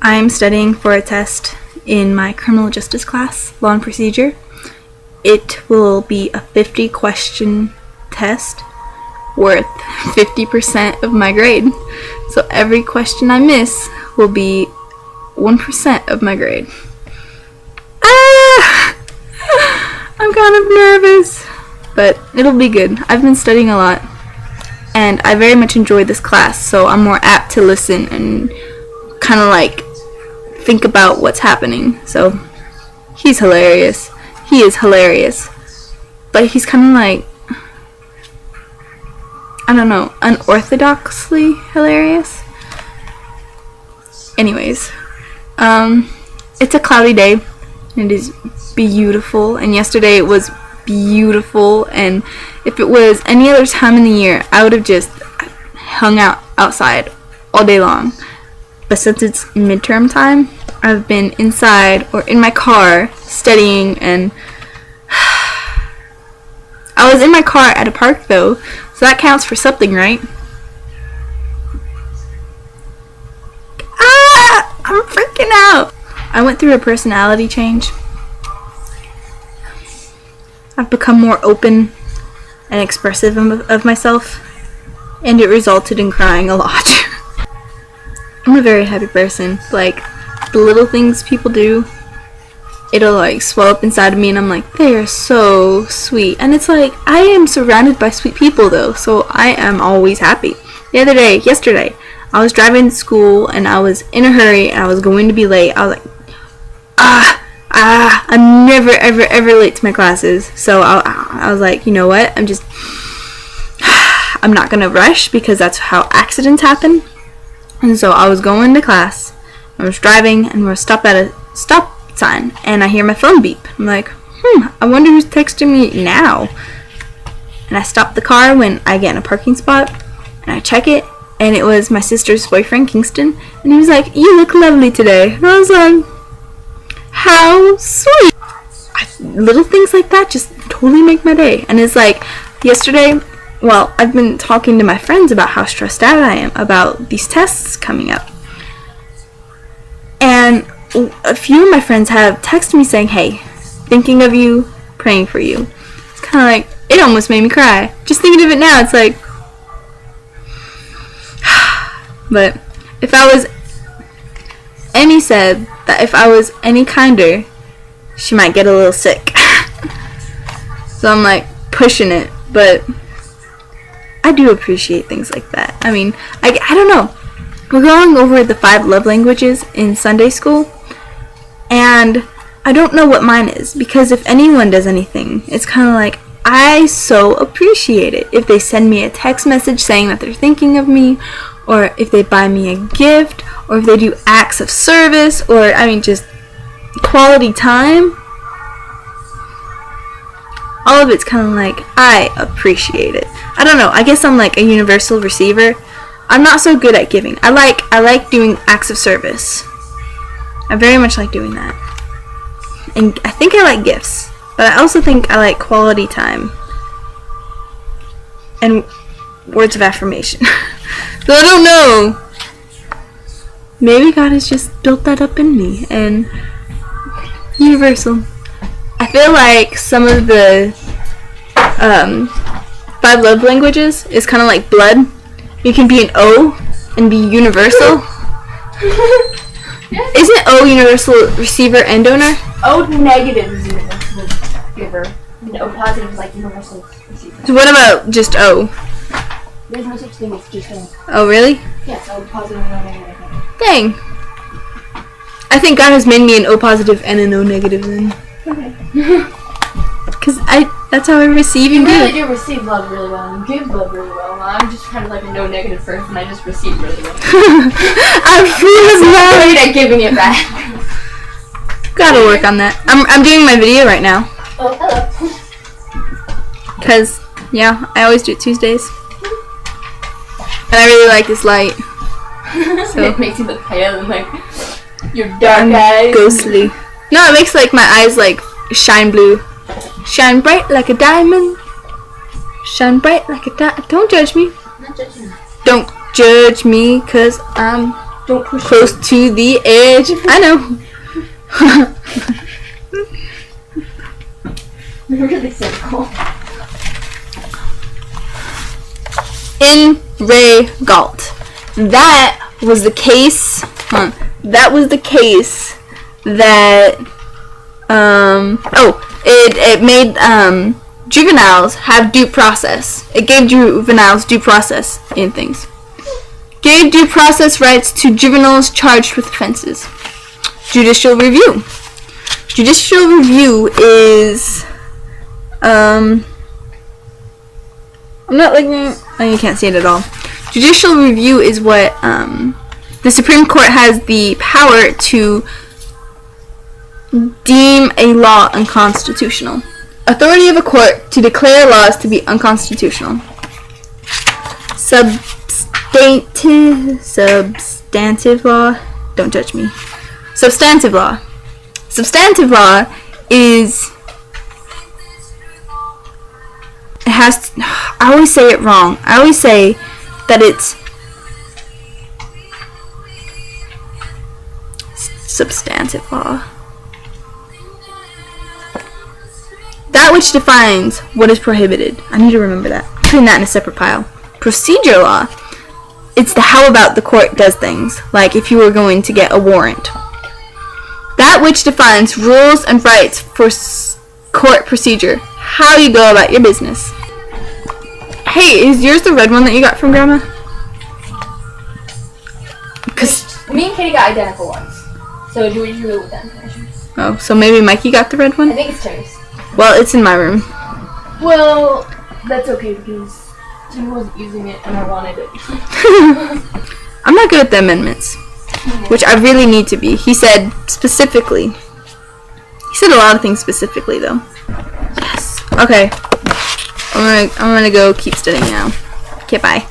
I'm studying for a test in my criminal justice class, Law and Procedure. It will be a 50-question test worth 50% of my grade. So every question I miss will be 1% of my grade. I'm kind of nervous, but it'll be good. I've been studying a lot, and I very much enjoy this class, so I'm more apt to listen and kind of like think about what's happening. So he's hilarious. He is hilarious, but he's kind of like, I don't know, unorthodoxly hilarious. Anyways, it's a cloudy day, and it is beautiful, and yesterday it was beautiful, and if it was any other time in the year, I would have just hung out outside all day long. But since it's midterm time, I've been inside or in my car studying, and I was in my car at a park though, so that counts for something, right? I'm freaking out. I went through a personality change. I've become more open and expressive of myself, and it resulted in crying a lot. I'm a very happy person. Like, the little things people do, it'll like swell up inside of me, and I'm like, they are so sweet. And it's like, I am surrounded by sweet people though, so I am always happy. Yesterday, I was driving to school, and I was in a hurry, and I was going to be late. I was like, I'm never, ever, ever late to my classes. So I was like, you know what? I'm not going to rush, because that's how accidents happen. And so I was going to class. I was driving, and we were stopped at a stop sign, and I hear my phone beep. I'm like, I wonder who's texting me now. And I stop the car when I get in a parking spot, and I check it, and it was my sister's boyfriend, Kingston. And he was like, you look lovely today. And I was like, how sweet. Little things like that just totally make my day. And it's like, yesterday, well, I've been talking to my friends about how stressed out I am about these tests coming up. And a few of my friends have texted me saying, hey, thinking of you, praying for you. It's kind of like, it almost made me cry. Just thinking of it now, it's like, but if I was, Emmy said that if I was any kinder, she might get a little sick. So I'm like pushing it, but I do appreciate things like that. I mean, I don't know. We're going over the 5 love languages in Sunday school, and I don't know what mine is, because if anyone does anything, it's kind of like, I so appreciate it. If they send me a text message saying that they're thinking of me, or if they buy me a gift, or if they do acts of service, or I mean just quality time, all of it's kind of like, I appreciate it. I don't know, I guess I'm like a universal receiver. I'm not so good at giving. I like doing acts of service. I very much like doing that. And I think I like gifts, but I also think I like quality time and words of affirmation. So I don't know. Maybe God has just built that up in me, and universal. I feel like some of the 5 love languages is kind of like blood. You can be an O and be universal. Yeah. Isn't O universal receiver and donor? O negative is universal giver. And O positive is like universal receiver. So what about just O? There's no such thing as just O. Oh, really? Yeah, so O positive and O negative. Dang. I think God has made me an O positive and an O negative then. Okay. Because that's how I receive and You really give. do receive love really well and give love really well. I'm just kind of like a no negative person. I just receive really well. I'm great at giving it back. Gotta work on that. I'm doing my video right now. Oh, hello. Because, yeah, I always do it Tuesdays. And I really like this light. So it makes you look pale and like your dark eyes. Ghostly. No, it makes like my eyes like shine blue. Shine bright like a diamond. Shine bright like a diamond. Don't judge me. I'm not judging you. Don't judge me, cause I'm Don't push Close to the edge. I know. You're really cynical. In Ray Galt. That was the case. That was the case that it made juveniles have due process. It gave juveniles due process in things. Gave due process rights to juveniles charged with offenses. Judicial review. Judicial review is I'm not looking. Oh, you can't see it at all. Judicial review is what the Supreme Court has the power to deem a law unconstitutional. Authority of a court to declare laws to be unconstitutional. Substantive law. Don't judge me. Substantive law. Substantive law is. It has. I always say it wrong. I always say that it's substantive law. That which defines what is prohibited. I need to remember that. I'm putting that in a separate pile. Procedure law. It's the how about the court does things. Like if you were going to get a warrant. That which defines rules and rights for court procedure. How you go about your business. Hey, is yours the red one that you got from Grandma? Cause me and Katie got identical ones. So do we do with that information? Oh, so maybe Mikey got the red one? I think it's Terry's. Well, it's in my room. Well, that's okay because Tim wasn't using it and I wanted it. I'm not good at the amendments, which I really need to be. He said specifically. He said a lot of things specifically, though. Yes. Okay. I'm gonna go keep studying now. Okay, bye.